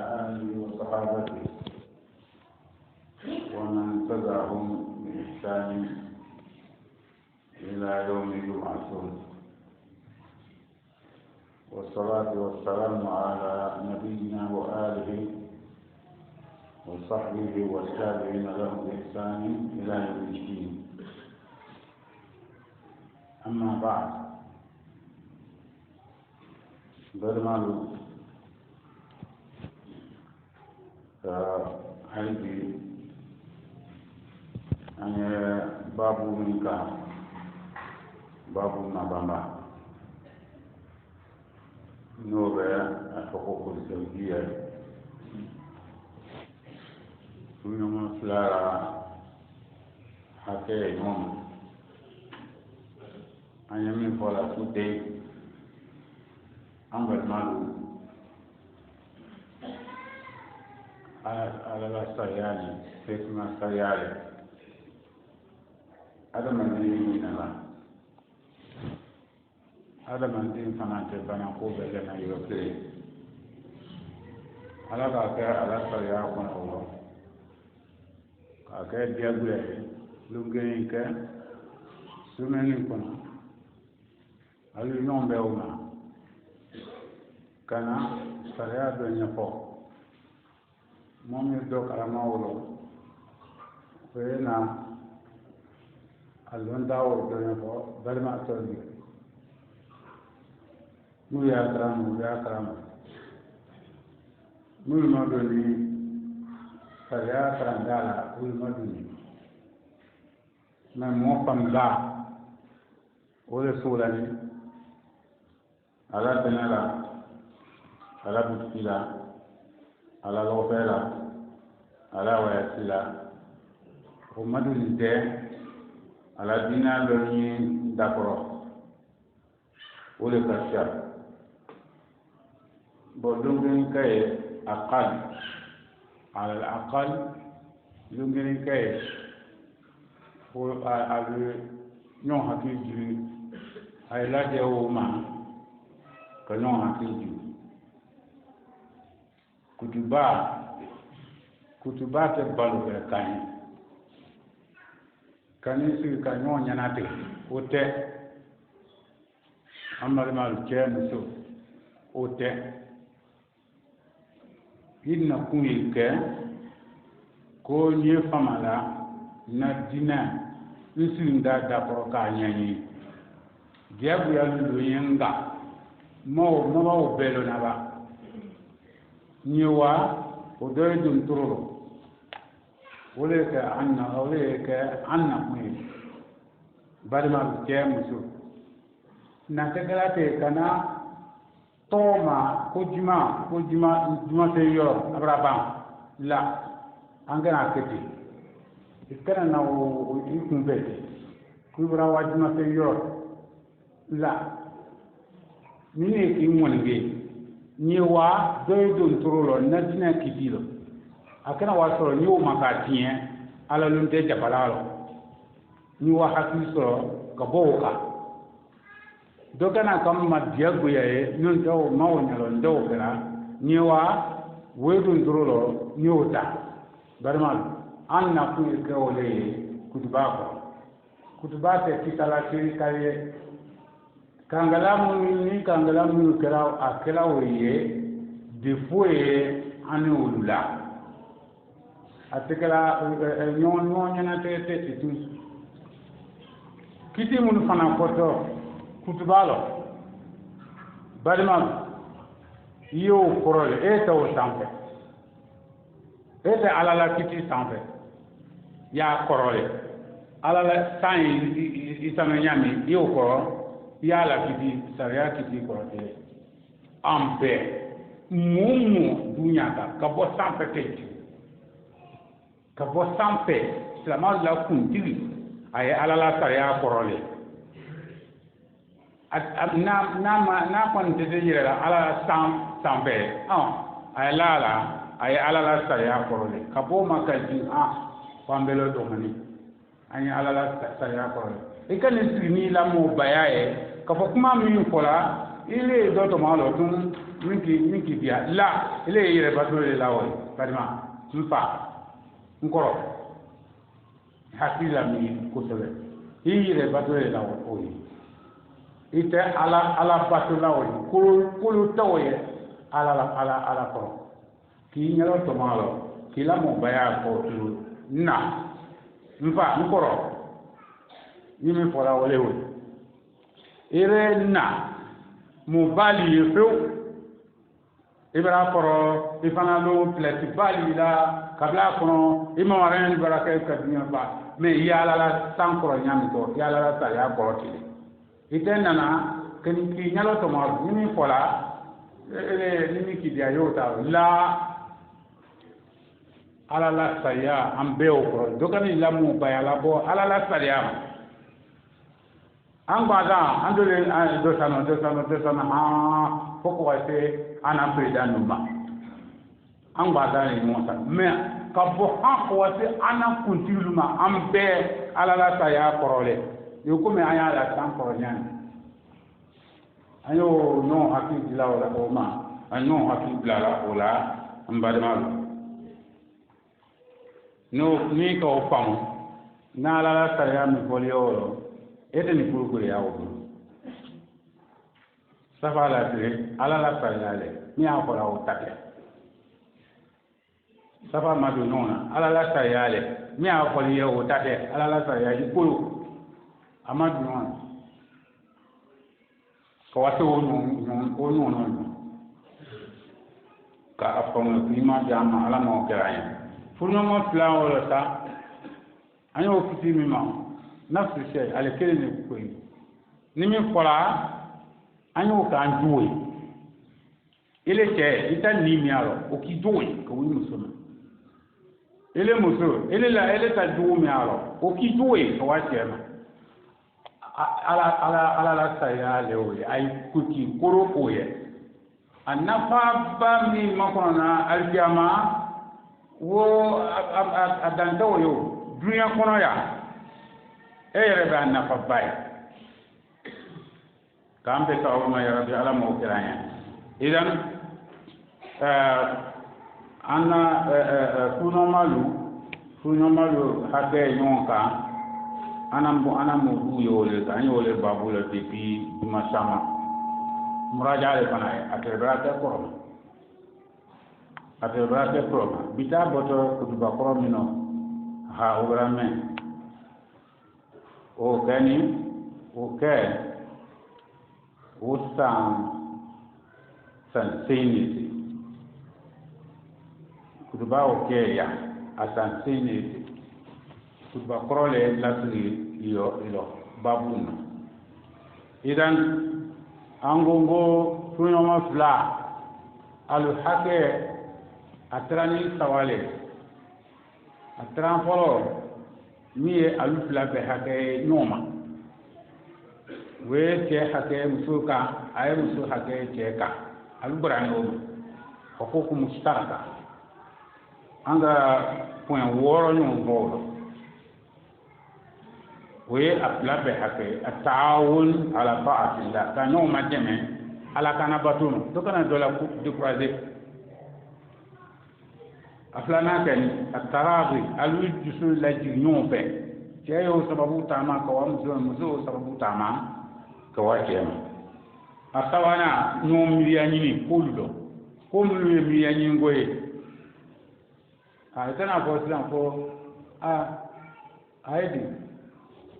آله وصحابته ومن تبعهم بإحسان إلى يوم يبعثون. والصلاة والسلام على نبينا وآله وصحبه والتابعين لهم بإحسان إلى يوم الدين. أما بعد، برمالو هذه أنا بابو منك بابو نبامة نوبة حقوق الزوجية من فلارا حكي يوم أنا من فلا سوتي أمبر مالو على السيارة اسمه السيارة هذا من دين الله هذا من دين فنانت بنقول بجنا يوكلي على ذاك على السيارة كن الله كأكيد جابوا لوجين ك سمعني كنا هل يوم بيوما كنا السيارة دنيا فوق moom it doog ala mawlo na alon dawo do ne ko balma tolli mu ya karam mu no do ni saya karandala ul maduni na mo pam da o le sulani ala tenala ala butila ala lofela ala wayasila o madul de ala dina lo ni dakoro o le kasha bo dungen kay aqal ala al aqal dungen kay o ave non hakiji ay la de o ma ko non hakiji kutuba te balu be kani su ka nyon nyana te ote amal mal ke muso ote inna kunyi ke ko nye famala na dina nsinda da ko ka nyanyi diabu ya lu yenga mo belo na ba نيوا ودويدم ترولو وليك عنا مي بعد ما بكيم مسو نتكلاتي كنا توما كوجما سيور أبرابام لا أنغنا كتي إكنا ناو يكون بيتي كوبرا واجما سيور لا مين يكون nyewa doy don turolo na dina kidilo akana wasoro nyewo makatien ala lunte japalalo nyewa hakiso kaboka dokana kam madiago yae non taw mawnyalo ndo kala nyewa wedon turolo nyota barmal anna ku kawle kutubate kitala kale kangalamu kera akela oye defoe ane olula atekela nyon na tete tu kiti mun fana foto kutubalo badima yo korole eta o sampe eta alala kiti sampe ya korole alala sain isana nyami yo korole yala kiti sariya kiti korote ambe mumu dunya ka bo sampe teji ka bo sampe islama la kuntili ay alala sariya korole na kon te jira ala sampe ay alala sariya korole ka bo makaji pambelo do mani ay alala sariya korole ikane sini la mo bayaye ka fo kuma min fola ile do to malo tun minki dia la ile yire batole la woy kadima mfa nkoro hakila mi ko sebe yire batole la woy ite ala batula woy kulu tawoye ala ko ki nyalo to malo ki la mo baya ko tu na mfa nkoro yimi fola wole woy ire na mobali yefeu ibara koro ifana lo plati bali la kabla kono imawaren baraka kadinya ba me yala la sankoro nyami to yala la ta ya koroti itenna na ken ki nyalo to ma nimi fola ele nimi ki dia yota la ala la saya ambe o ko dokani la mu bayala bo ala la saya an gbada an dole do sano ha foko wase ana president numa an gbada ni mo sa me ka bo ha ko wase ana kuntiluma an be ala la ta ya korole yo ko me aya la tan koronyan ayo no hakki dila wala o ma anyo hakki dila wala an ba ma no ni ko fam na ala la ta ya mi folio ete ni kuru ya wo safa la tire ala la parale mi a ko la o take safa ma do nona ala la sayale mi a ko ye o take ala la sayale kulu amadu nona ko wato o no ka afon klima jama ala mo keraye furno mo plan wala ta anyo kiti mi ma nafsi shay ale kele ne ko ni mi fola anyo ka anjuwe ile che ita ni mi aro o ki duwe ko wi musulma ile musul ile la ile ta duwe mi aro o ki duwe ko wa chema ala la saya le o ay kuki koro o ye anafa ba mi makona aljama wo adanta wo yo dunya kono ya eyere be nafa bay kambe tawma ya rabbi ala mo kiranya idan ana kuno malu habe yonka ana mo du yole kan yole babula pipi masama muraja le kana atebrate koroma bita boto kutuba koromino ha obrame o kani o ke o san senisi kutuba o ke ya asan senisi kutuba krole lasri ilo babun idan angongo tunoma fla alu hake atrani sawale atran folo miye alu fila be hake nyoma we ke hake musuka ay musu hake cheka alu brano hukuku mustaraka anga point woro nyom bolo we afla be hake atawun ala ta'atillah ka nyoma jeme ala kana batuno to kana dola ku décourager aflana kan atarabi alu jusul la jinyon fe jeyo sababu tama ko muzo sababu tama ko wajema asawana no miliyani kuldo ko miliyani ngoye tana ko silan ko aidi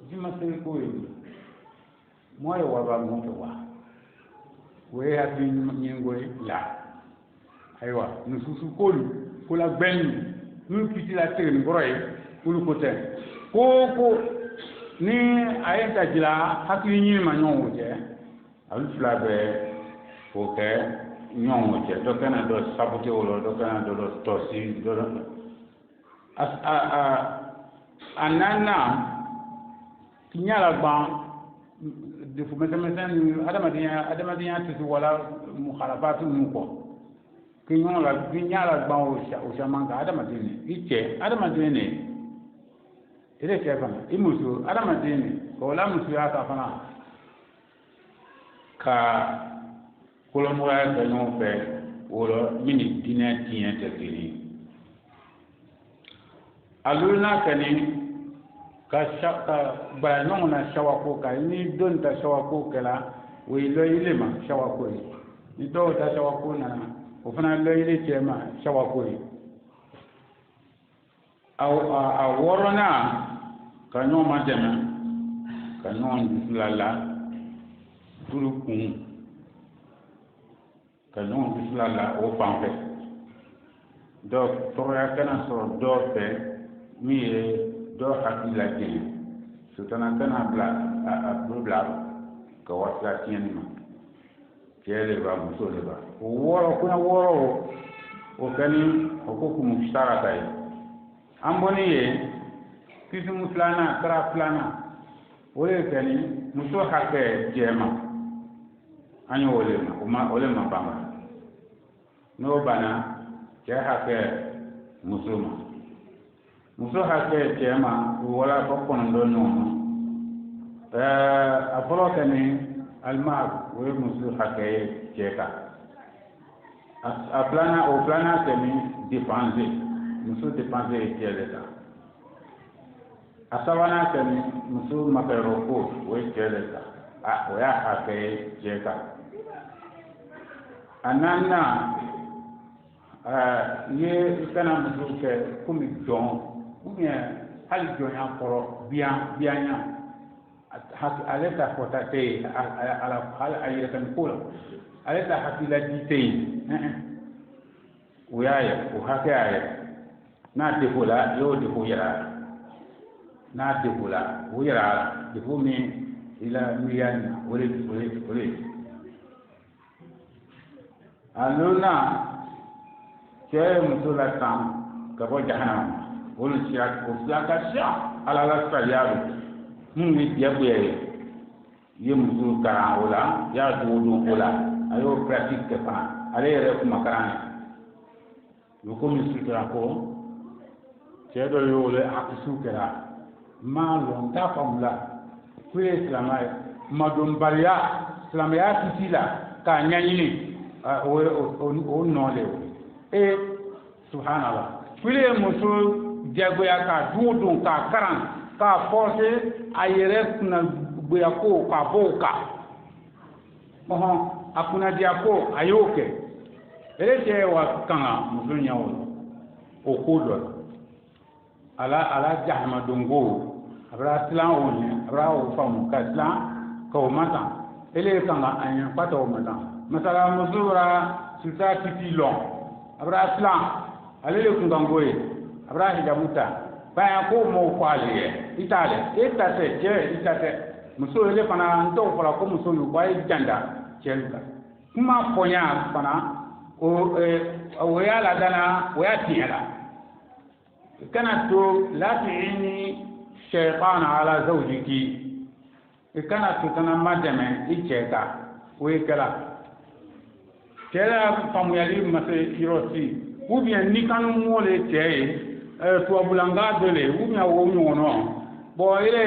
jima se ko yi moyo wa ba mo wa we habi ngoye la aywa nususu kolu kula ben nu kiti la tere ngoroy kulu kote ko ni ayenta jila hakli ni ma nyon wote al flabe ko ke nyon wote do kana do sabote wolo do kana do tosi do anana kinyala ba de fu metamesen adamadiya tisu wala mukhalafatu nuko kinyala gbawo ushamanga adamadini iche adamadini ile chefana imusu adamadini ko la musu ya safana ka kolomɔya kɛ ɲɔgɔn fɛ o la min ni diinɛ tiɲɛ tɛ kelen ye a luluna kɛni ka baya ɲɔgɔn na sawako kan ni don ta sawako kɛla o ye lɔyile ma sawako ye ni dɔw ta sawako nana o fana lɔyile cɛ ma sawako ye a wɔɔrɔnan ka ɲɔgɔn ma dɛmɛ ka ɲɔgɔn dusulala turu kun ka ɲɔgɔn dusulala o fan fɛ dɔ tɔgɔya kana sɔrɔ dɔ fɛ min ye dɔ hakili lajɛɲɛ sutana kana bila a bolo bila ka waati la tiɲɛni ma cɛ de b'a muso de b'a o wɔɔrɔ kuna wɔɔrɔ o kɛni o ko kumu sarata ye an bɔni ye kisimu filanan kara filanan o de kɛni muso hakɛ cɛ ma an ye o le ma ban n'o banna cɛ hakɛ muso ma muso hakɛ cɛ ma o wala ko kɔnɔntɔn ɲɔgɔn a fɔlɔ kɛni alima o ye muso hakɛ cɛ kan a filanan o filanan kɛni dépenser muso dépenser ye cɛ de kan a sabanan kɛni muso makɛyɔrɔ ko o ye cɛ de kan o y'a hakɛ cɛ kan a naaninan ye kana muso kɛ komi jɔn hali jɔnya kɔrɔ biyanya ale ta fɔta tɛ yen hali a yɛrɛkani ko la ale ta hakililadi tɛ yen o y'a ye o hakɛ y'a ye n'a defo la y'o defo yira a la n'a defo la o yira a la defo min i la miiriya na o de a lona cɛ ye muso la tan ka bɔ jahanama o sira ka ca ala la sariya do mun ye diyagoya ye muso kalan o la y'a dogo don o la a y'o pratique kɛ fana ale yɛrɛ kumakaran ye o komi sutura ko cɛ dɔ y'o le akisiw kɛra maa lɔn t'a faamula ko ye silamɛ ye madonbaliya silamɛya kisi la k'a ɲɛɲini o nɔ le o subhanallah kule ye muso jagoya k'a don don k'a karan k'a force a yɛrɛ kunna goya ko k'a bɔ o kan a kunnadiya ko a y'o kɛ ele cɛ wa kanga muso ɲɛ o ko dɔ ala jahannama donko a bɛra tilan o ɲɛ a bɛra o faamu ka tilan ka o ma tan ele kanga a ɲɛ fa tɛ o ma tan masala muso bɛra suta titi lɔn a bɛra tilan ale de kun kan ko ye a bɛra hijabu ta bayan ko m'o fɔ ale ye i t'ale e ta tɛ cɛ i ta tɛ muso ele fana n t'o fɔra ko muso y'u bɔ a ye janda cɛ la kuma fɔnya fana o y'a ladana o y'a tiɲɛ la kana to lafiini shaytan ala zawjiki kana to kana ma dɛmɛ i cɛ kan o ye kɛla cɛ la faamuyali ma se yɔrɔ si ou bien ni kanu mole cɛ ye tubabulanga dɔ le ou bien o ɲɔgɔnɔ bon ele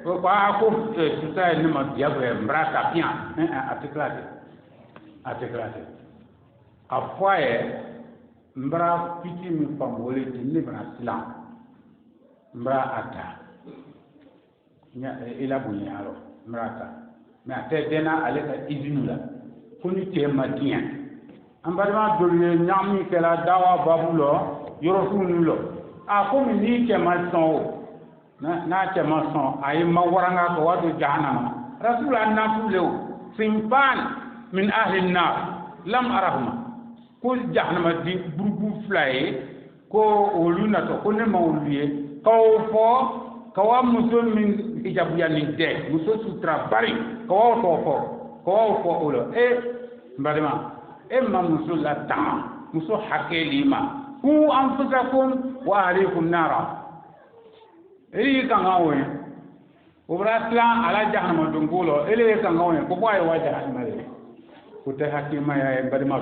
ko suta ye ne ma diyagoya n bara ka fiyan a tɛ tila ten a fɔ a ye n bara fiti min faamu o le ten ne bɛna silan n bara a ta i la bonya yɔrɔ n bara a ta mais a tɛ dɛnna ale ka izini la ko ni cɛ ma diɲɛ an balima dɔw ye ɲagami kɛra dawa babu lɔ yɔrɔfin ninnu lɔ a komi ni cɛ ma sɔn o n'a cɛ ma sɔn a ye ma waranga ka waa don jahannama rasulullah nafu le o sinfan min ahli nar lam arahuma ko jahannama di burubu fila ye ko olu natɔ ko ne ma olu ye k'o fɔ ka wa muso min hijabuyanin tɛ muso sutura bari ka wa tɔ fɔ ka wa fɔ o la n balima e ma muso la tan muso hakɛ li ma ku anfusakum wa ahlikum nara eli kan ka wo o bra tilan ala jahannama don ko lo ele kan ka wo ko boy wa jahannama le ko te hakima ya balima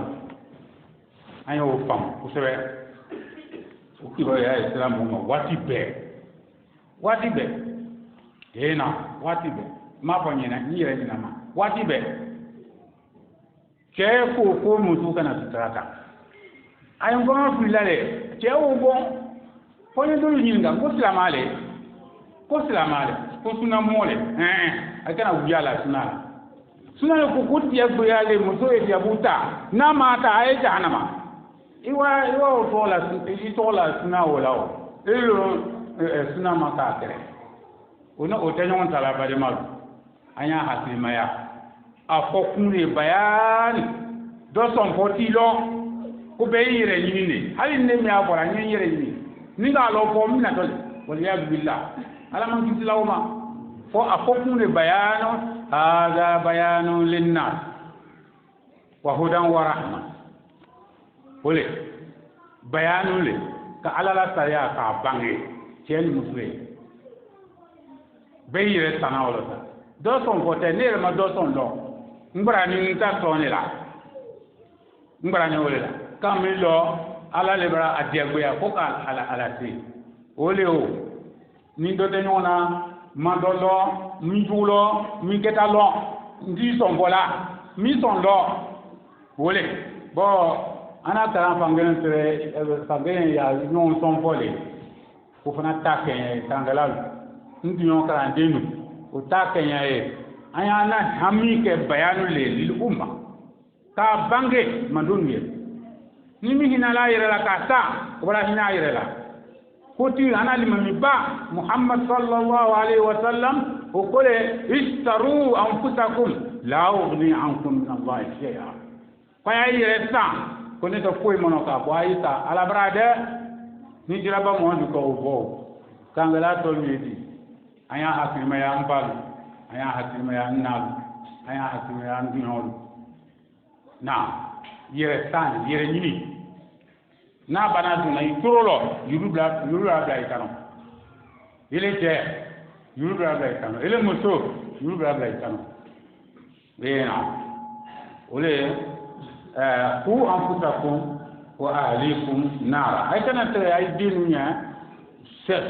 an y'o faamu kosɛbɛ o kibaru ya islam ma waati bɛɛ na waati bɛɛ m'a fɔ ɲɛna n yɛrɛ ɲɛna ma waati bɛɛ cɛ ko muso kana sutura ta a ye n kɔnɔ fili la dɛ cɛ y'o bɔ fo n ye dɔw ɲininka ko silamɛ le ko sunamɔ le a kana wuya la suna la suna le ko tigɛ goyalen muso ye jabu ta n'a ma ta a ye jahanama i o tɔgɔ la i tɔgɔ la suna o la o suna ma k'a kɛrɛ o tɛ ɲɔgɔn ta la balima don an y'a hakilimaya a fɔ kun de bayani dɔ sɔn fɔ t'i lɔ ko bɛɛ y'i yɛrɛ ɲini de hali ne min y'a fɔra n ye n yɛrɛ ɲini ni k'a lɔ fɔ n bɛna dɔ waliya bilila ala man kisi la o ma fɔ a fɔ kun de bayani hada bayanu linnas wa hudan wa rahma o le bayanu le ka ala la sariya k'a bange cɛ ni muso ye bɛɛ y'i yɛrɛ tana o la sa dɔ sɔn fɔ tɛ ne yɛrɛ ma dɔ sɔn dɔn n bara ni n ta sɔn ne la n bara ni o le la kan min lɔ ala le bara a diyagoya fo ka ala se o le o ni dɔ tɛ ɲɔgɔn na ma dɔ lɔ min jugu lɔ min kɛta lɔ n t'i sɔn fɔ la min sɔn lɔ o le bɔn an n'a kalan fankelen sɛbɛ fankelen y'a ɲɔgɔn sɔn fɔ le o fana ta kɛɲɛ kankɛla n tun y'o kalanden don o ta kɛɲɛ ye an y'an na hami kɛ bayanu le lil umma k'a bange mandon ye ni min hinala yɛrɛ la k'a sa o bɔra hinɛ a yɛrɛ la ko ti an limami ba muhammad sallallahu alaihi wa sallam o ko le istaru anfusakum la ughni ankum min allahi shay'a ko y'a yɛrɛ san ko ne tɛ foyi mɔnɔ k'a bɔ a yi sa alabara dɛ ni jiraba mɔdu ka o bɔ kankɛla tɔlu ye di an y'a hakilimaya an balu an y'a hakilimaya an nalu an y'a hakilimaya an duɲɔlu na yɛrɛ san yɛrɛ ɲini n'a bana dunna i toro lɔ yuru y'a bila i kanu ele cɛ yuru y'a bila i kanu ele muso yuru y'a bila i kanu na o le ku anfusakum wa ahlikum nara ay kana tere ay dinu nya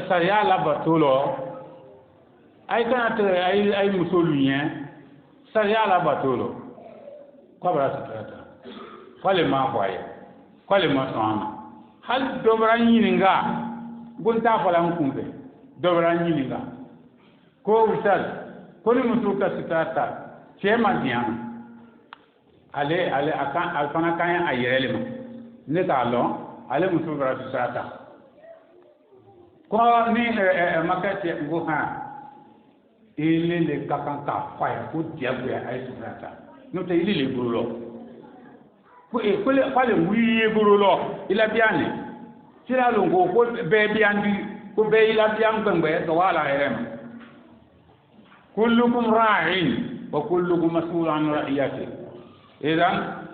sariya labato lɔ ay kana tere ay musolu ɲɛ sariya labato lɔ k'a bɛra suturata k'ale ma fɔ a ye k'ale ma sɔn a ma hali dɔ bɛra n ɲininka ko n t'a fɔla n kun fɛ dɔ bɛra n ɲininka ko usaz ko ni muso ka suturata cɛ ma diɲɛ ma ale fana kan ye a yɛrɛ le ma ne t'a lɔn ale muso bɛra suturata ko ni makɛ cɛ ko han ele le ka kan k'a fɔ a ye ko diyagoya a ye suturata n'o tɛ ele le bolo lɔ ko ale wuli ye bolo lɔ i labiya ne sira lon ko bɛɛ biyan di ko bɛɛ i labiya gbɛngbɛ ka waa la yɛrɛ ma kullukum ra'in wa kullukum mas'ulun an ra'iyati idan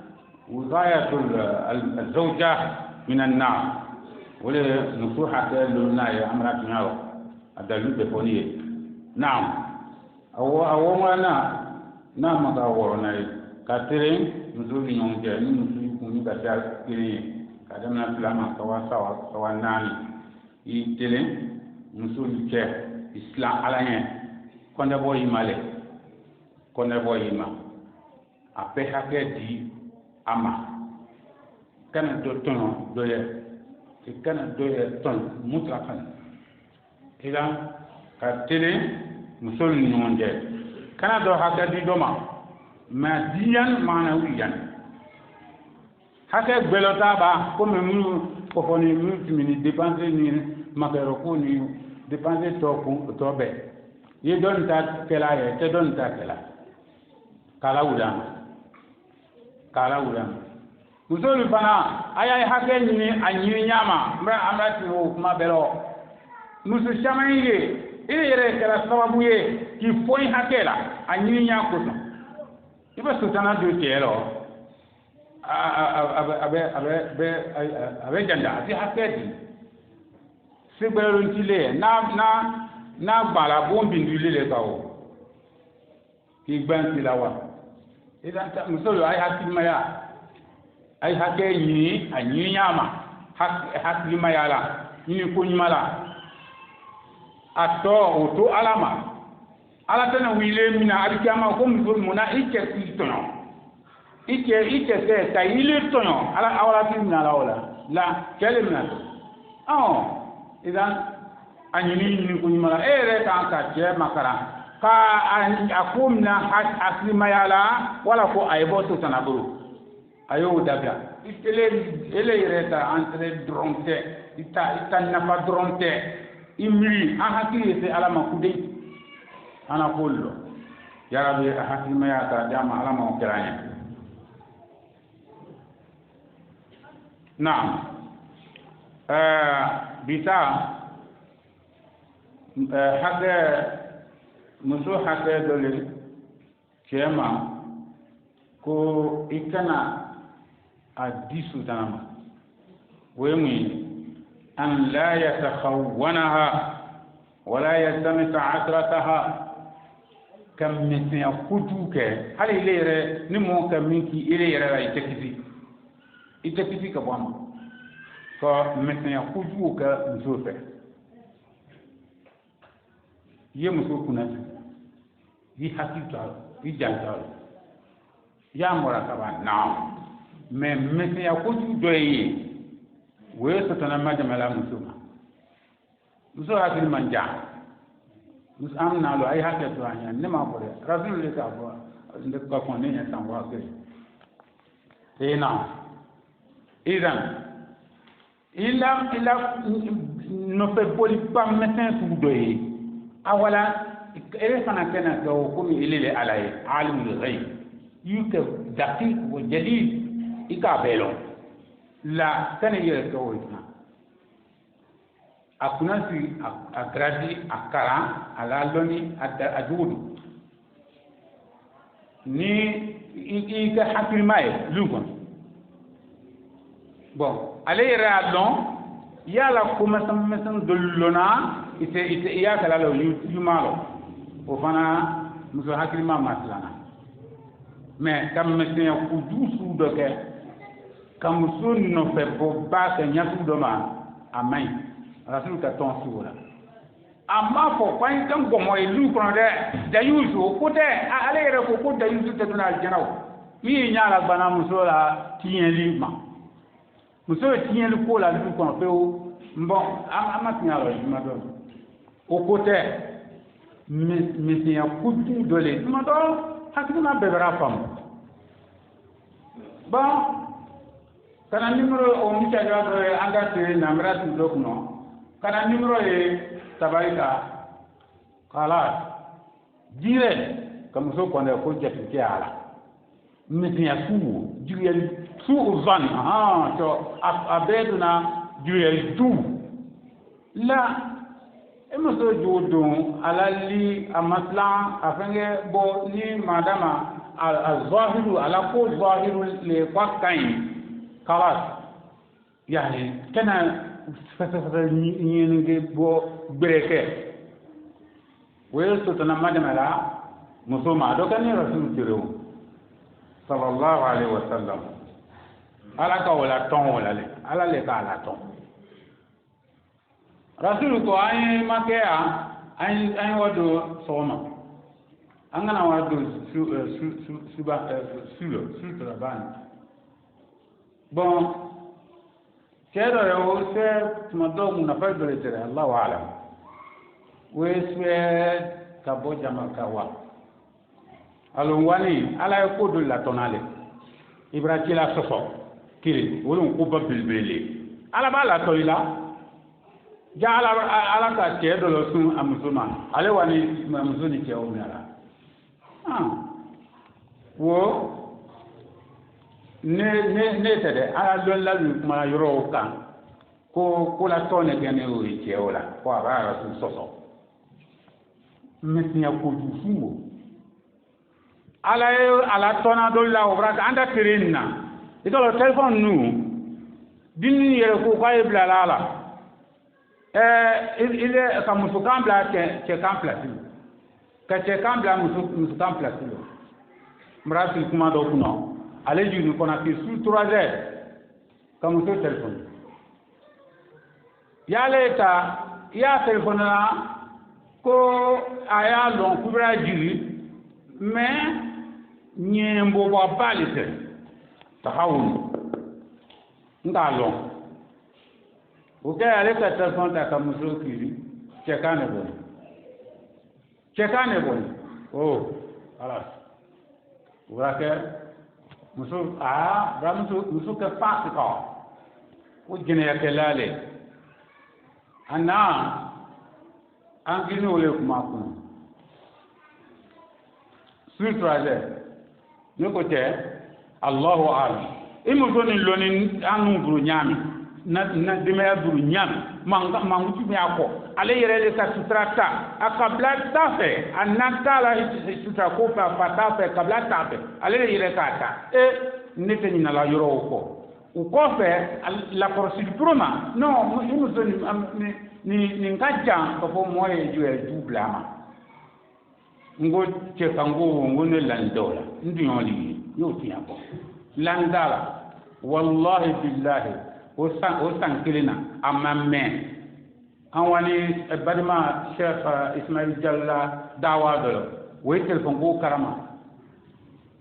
wiqayatul zawja min an-nar wala nusuha luna ya amra tunyawo adalu be foni ye naam awo mana na maga worona ka tere musu ni nyonje ni musu kuni ka ta kiri ka damna plama ka wa sawa nani i tele musu ke islam alanye konde bo yimale konde bo yima ape hake di ama kana do tono do ye kana do ye ton mutlakan idan ka tele musu ni nyonje kana do hake di doma madiyan manawiyan hake gbelota ba ko me munu ko foni munu timini dépenser ni makero ko ni dépenser to be ye don ta kala ye te don ta kala kala wudan musolu fana aya hake ni anyi nyama mra amrati o kuma belo musu shamaye ile yere kala sababu ye ki foi hakela anyi nya ko ibe sultana do tero abe janda ati hakedi sigbero ntile na gbara bombi ndule kawo ki gbanti lawa idan ta musolo ay hakimaya ay hake ni anyi nyama hakimaya la ni ko nyimala ato oto alama ala tana wile mina alikama ko muna ike kristono ike ke ka ile tonyo ala awala tin na la wala la kele na idan anyini ni kunyimala ere kan ka je makara ka akumna aslima yala wala ko aybo to tanaburu ayo dabya ele ireta entre dronte ita nafa dronte imri ahaki se alama kude ana kullo ya rabbi aslima ya ta jama alama kiranya naam bita hage muso hage dole chema ko ikana adisu tanama wemi an la yatakhawwanaha wala yastamita asrataha kam min yakutuke hali lere ni mo kam minki ile yere la itekisi ka bwama ko min yakutuka musofe ye muso kunati yi hakita yi jantal ya mora kaba naam mais min yakutu doye we sotana majamala muso hakil manja muso amna lo ay hakka to anya ne ma ko rasul ka bo nde ko ko ne ya tan wa ke na idan ila no pe poli pam metin su doye awala ere fana kana do ko mi ilele alay alimul ghaib yuka daqiq wa jalil ikabelo la kana yele to witna akuna si agradi akara ala loni ajudu ni ika hakil mai lugon bon ale radon yala kuma samsan dullona ite ya kala lo yumalo o fana muso hakil ma maslana mais kam mesin ku dusu doke kam sunno fe bo ba ke nyasu do ma amai rasul ka ton sura amma fo kwan kan go moy lu kono de dayuzu ko de ale re ko dayuzu te duna aljanaw mi nyaala bana muso la tienli ma muso tienli ko la lu kono pe o mbon ama tinyalo ma do o ko te mi ya kudu dole ma do hakina bebera fam bon kana numéro o mi ta do anga te namra tu dokno kana numéro e tabaika kala dire comme so ko ne ko jetu ke ala mi ya su dire su zan to abeduna dire du la emoso jodo alali amasla afenge bo ni madama al-zahiru ala ko zahiru le kwakain kalas yani kana fasa ni nge bo breke weso tana madama la musoma do kan rasul tiro sallallahu alaihi wasallam ala ka wala ton wala le ala le ka ala ton rasul ko ay makea ay wado soma angana wado suba sulo ban bon kero yo se tmado munafa dole tere Allah wa alam we se kabo jama kawa alon wani ala ko do la tonale ibrahima sofo kiri wolon ko babilbele ala ba la toila ja ala ka ke do lo sun amusuma ale wani amusuni ke o mera wo ne tede ala don la ma yoro kan ko la tone gene o ke o la ko ara rasul soso mesinya ko du fumo ala tona do la obra anda tirinna idolo telephone nu dinni yere ko ko ibla la il est comme musu kambla ke kampla ti ka che kambla musu kampla ti mrasil kuma do kuno ale ju ni kona ki su 3h comme musu telephone ya leta ya telephone na ko aya lon kubra jiri mais nyembo ba balite tahawun nga long o ke ale ka telefon ta ka muso kiri chekane bon oh alas ora ke muso muso ke fasika o jene ya kelale ana angini ole kuma kun sutraje yoko te Allahu a'lam imu doni loni anu buru nyami na dimaya buru nyami mangutu mi ako ale yere le ka sutrata akabla tafe anata la sutra ko pa tafe kabla tafe ale yere ka ta nete ni na la yoro ko uko fe la procédure ma non imu doni ni ngaja ko moye juwe dublama ngo che kango ngone landola ndiyoli yo tiako landala wallahi billahi o san kilina amamme an wani badma Cheikh Ismail Jalla dawa dolo we telefon ko karama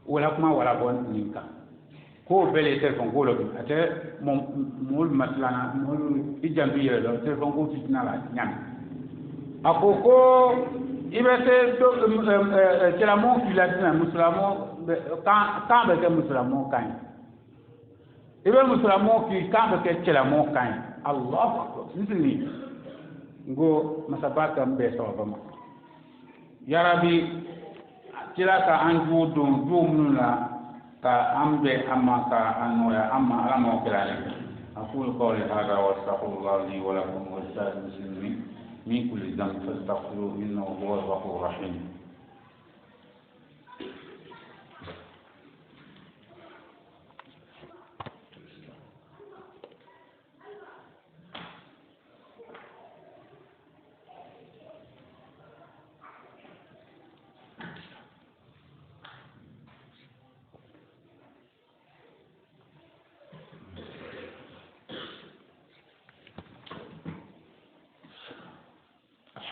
wala kuma wala bon ninka ko bele telefon ko lo ate mol maslana mol ijandu yelo telefon ko fitna la nyam akoko ibete do kelamo filatina muslimo kan be ke muslimo kan ibe muslimo ki kan be ke kelamo kan Allahu akbar nzini ngo masabaka mbe sawaba ya rabbi kila ka anju dum dumnula ka ambe amma ka anoya amma alamo kelale aqul qawli hada wa astaghfirullah li wa lakum wa lisa'il muslimin من كل ذنب فاستغفروه انه هو الغفور الرحيم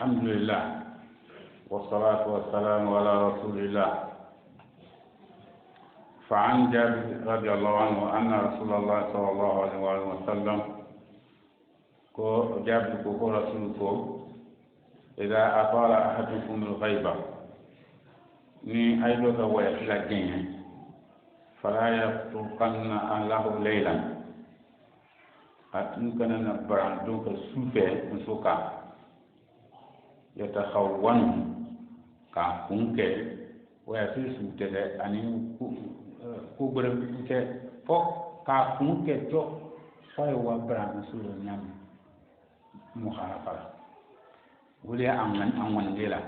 الحمد لله والصلاة والسلام على رسول الله فعن جابر رضي الله عنه أن رسول الله صلى الله عليه وسلم جابر كو رسولكم إذا أطال أحدكم الغيبة ni أيضا ويحلى الجنة فلا يتركن أهله ليلا أتمكن نبران دوك سوفي نسوكا yatakhawwan ka kunke waya su tele ani ku bere ke fo ka kunke to fa wa bran su nyam muharafa wuli amman amman dela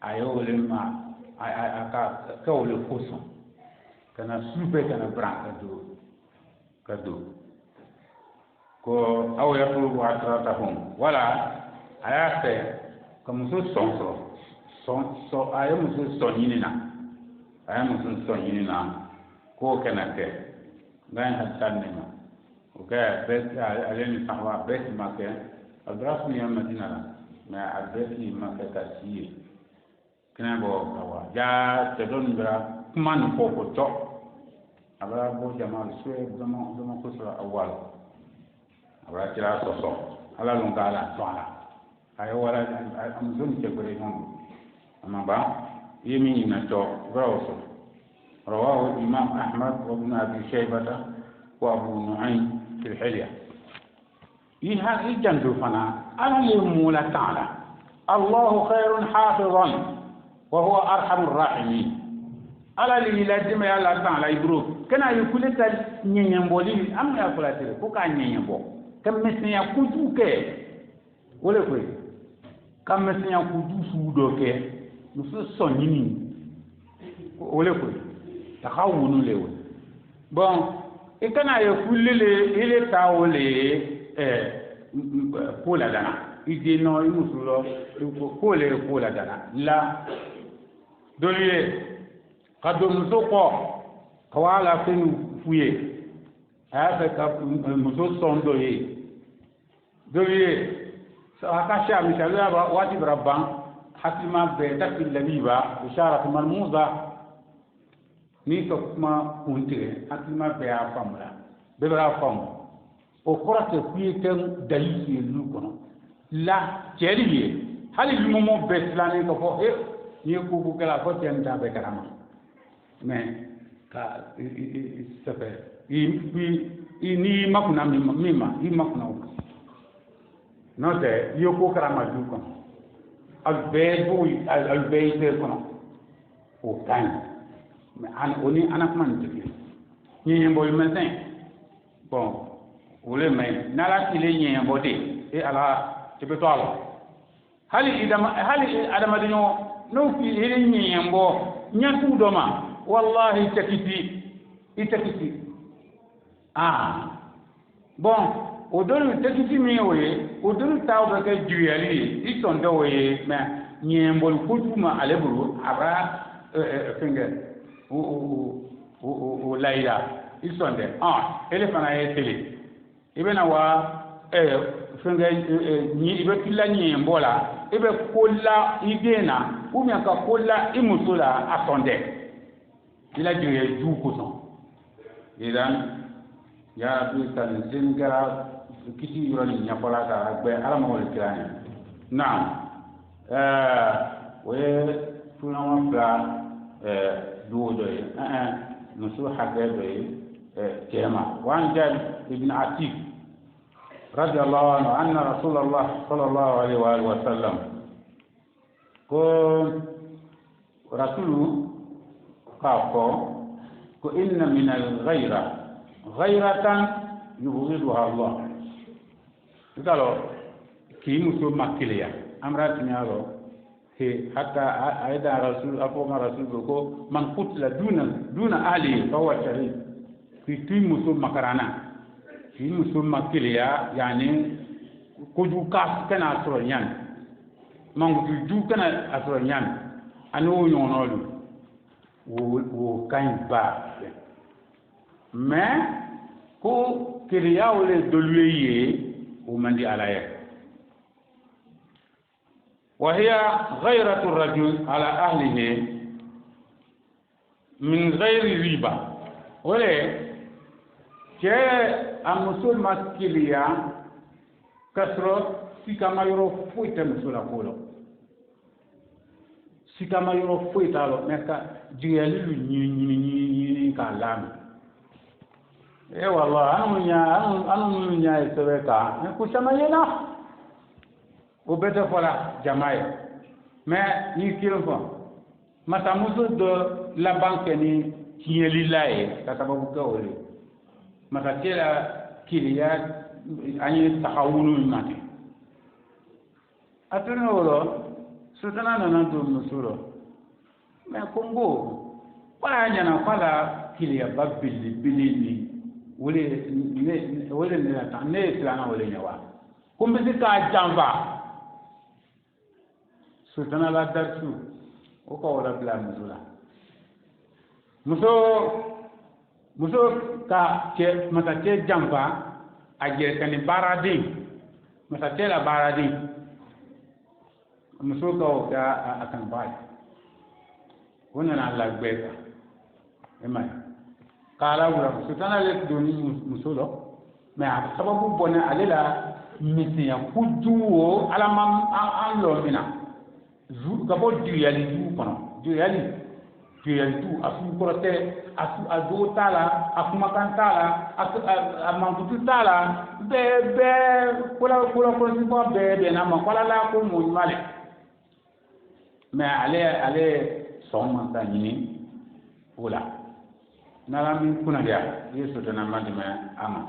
ayo wuli ma aka ka wuli kuso kana sube kana bran kadu ko aw yaqulu atratahum wala ayate comme so ayo muso sonyina ko kenake ngan hatanema oka bet aleni sahwa bet make adras ni madina ma adresi make kasi kana bo kawa ja te don bra man ko ko to abara bo jamal suwe dama ko sura awal abara tira so ala longala twala ayo wala am zone ke gore non amma ba yemi na to rawso rawahu imam ahmad wa ibn abi shaybah wa abu nu'aym fi al-hilya iha ijandu fana ala mula ta'ala allah khairun hafizan wa huwa arhamur rahimin ala li lazima ya allah ta'ala ibro kana yukulita nyenyemboli am ya kulatire ko ka nyenyembo kam mesnya kujuke wole ko kam mesnya kuju sudo ke musu sonyini wole ko takhawunu lewo bon e kana ye kulile ile tawole pola dana ide no imusulo ko le pola dana la doliye kado musoko kawala fenu fuye aya ka muso sondo ye doliye akasha mishalia wati rabban hatima be takil labiba isharatu malmuza ni to kuma kunte atima be a famla be bra fam o korate kuiten dalili lu kono la jeriye hali lu mo beslane ko fo ni ku kala ko ten ta be karama mais ka sepe ni makuna mima i makuna no te yo ko karama du kono al bebe kono o kan an oni anak man tiki ni mboy matin bon wole may nala kile ni mbode e ala tebe to ala hali adama dinyo no fi hele ni mbo nyatu doma wallahi itakiti bon odolu takiti mi oye odolu taw ba ka juyali isondo oye ma ni mbol kutuma aleburu aba finger o laila isonde ele fana ye tele ibena wa finger ni ibe kila ni mbola ibe kolla idena ou bien ka kolla imusula asonde ila juye ju ko son idan ya rabbi tan zingara kiti yurani nyakola ka be ala mo le kirani naam we tuna wa bla دوdo نسو حبيبي كما وعن جابر بن عتيق رضي الله عنه أن رسول الله صلى الله عليه وآله وسلم قال رسول قال إن من الغيرة غيرة يبغضها الله قالوا كي مسو مكليا أمرات نيالو حتى أيضا رسول أقوم رسول بكو من قتل دون أهله فهو شهيد في تيم مسلم مكرانا في مسلم مكليا يعني كجو كاس كنا أسرنيان من كجو كنا أسرنيان أنو يونولو و كاين با mais ko kiriya wole dolweye o mandi alaye وهي غيرة الرجل على أهله من غير ريبة ولا جاء المسؤول مسكيليا كسر سكما يرو فويت مسؤول أقوله سكما يرو فويت على مكة جيالي ني كلام إيه والله أنا من يا إسرائيل كوشما يلا o bete fola jamaye mais ni kilofo mata muso do la banque ni kieli lae ka sababu ka wole mata tela kiliya ani tahawunu mate atuna wolo sutana na ndo musulo mais kongo wala nyana fala kiliya babili bilini wole ne la tan ne silana wole nyawa kumbe ka jamba sultana la darsu o ko wala bla muso ka ke mata ke jamba aje kan baradin mata ke la baradin muso ko ka akan bai wannan Allah gbeka emai kala wura sultana le doni muso lo mais sababu bona alela misiya kujuwo alamam an lo mina gabo duyali du kono duyali du asu korote asu ado tala akuma kan tala asu amangutu tala be kula ko sibo be na ma kala la ko mo male mais ale somma tani wala nala min kuna dia yeso dana mandima ama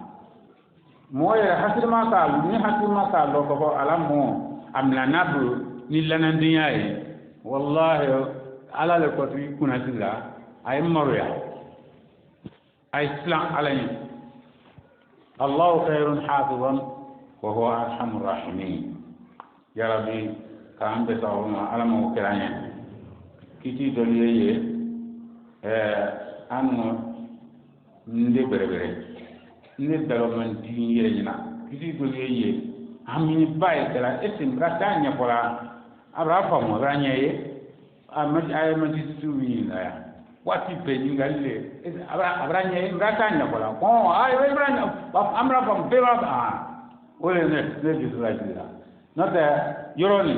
moye hasima ka ni hasima ka lo ko ala mo amla nabu ni lanandiya ye wallahi ala le ko tu kuna tilla ay maruya ay islam alayhi allah khairun hafizan wa huwa arhamur rahimin ya rabbi ka ambe tawma ala mo kiranya kiti doliye anu nde berebere ne dalo man dinye nyina kiti doliye amini bay kala esim ratanya pola abrafa mo ranye ay ma ci tu wi la wati pe ni ngalle abra nye ngata nya kola ko ay abra amra pam pe ba ole ne Israel na ta yoroni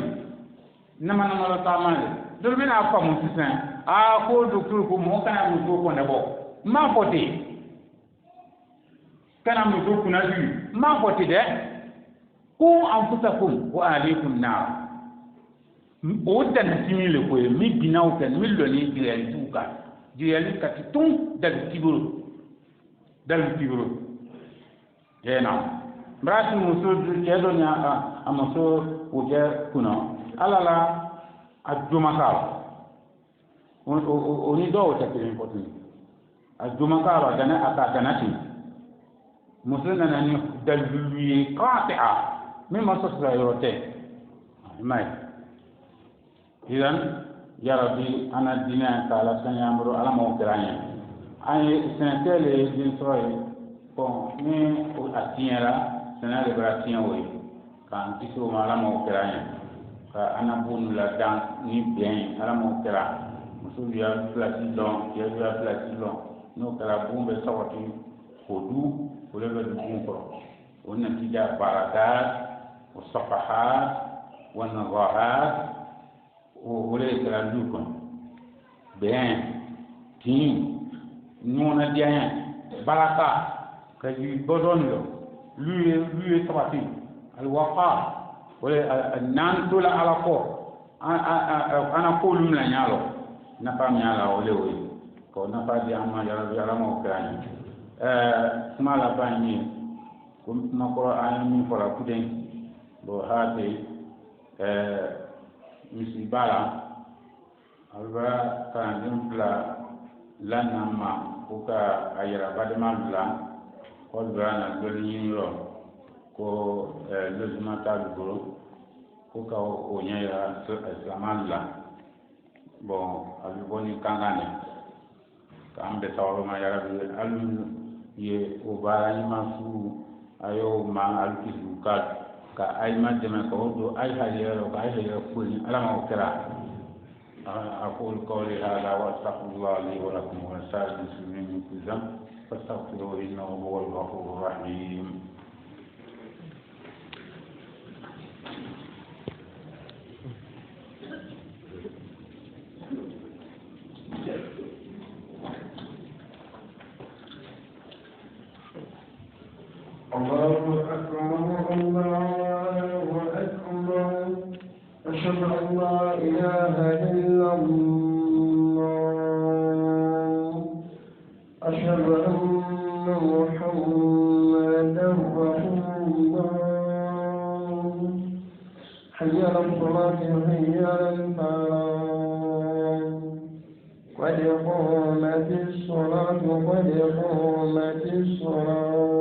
nama la tamale do mina fa mu sisan ko docteur ko mo kana mu ko ne bo ma foti kana mu ko kuna ju ma foti de ku anfusakum wa alaykum nar o dan simile ko mi binaw kan mi loni direl tuka direl katitun dal tiburu yena brati muso kedo nya amaso oje kuna alala adumaka oni do ta kirin kotin adumaka ba dana aka danati muso na ni dalwi qati'a mimma sasra yote mai idan ya rabbi ana dina kala san yamru ala mo kiranya ay senatele din soy bon ni o atiera senale bratien woy kan tiso mala mo kiranya ka ana bun la dan ni bien ala mo kira muso ya platilon no kala bumbe sawati kodu wala be bun ko onna tija barakat wa safahat wa nadahat wala kala dukon bien tin nona dia baraka ka yu bodon lo lui sabati al waqa wala nan tula ala ko ana ko lum la nyalo na pam nyala wala we ko na pa di amma ya rabbi ala mo krani kuma la bani ko na ko an mi fora kuden bo hate misibala alba kan dimpla lanama ko ka ayra badman la ko brana golni ro ko lozima talugo ko ka o nyaya islaman la bon alu boni kangane kambe tawro ma yara bi alu ye o bara ni mafu ayo ma alu kizuka ka ay ma deme ko do ay hayero ka ay hayero ko ni ala ma okra aqul qawli hada wa astaghfirullah li wa lakum wa sa'il muslimin min kulli dhanb fastaghfiruhu innahu huwal ghafurur rahim. الله أكبر الله أكبر أشهد أن لا إله إلا الله أشهد أن محمدا رسول الله حي على الصلاة حي على الفلاح قد قامت الصلاة قد قامت الصلاة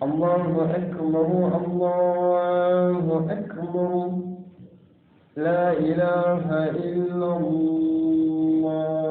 الله أكبر الله أكبر لا إله إلا الله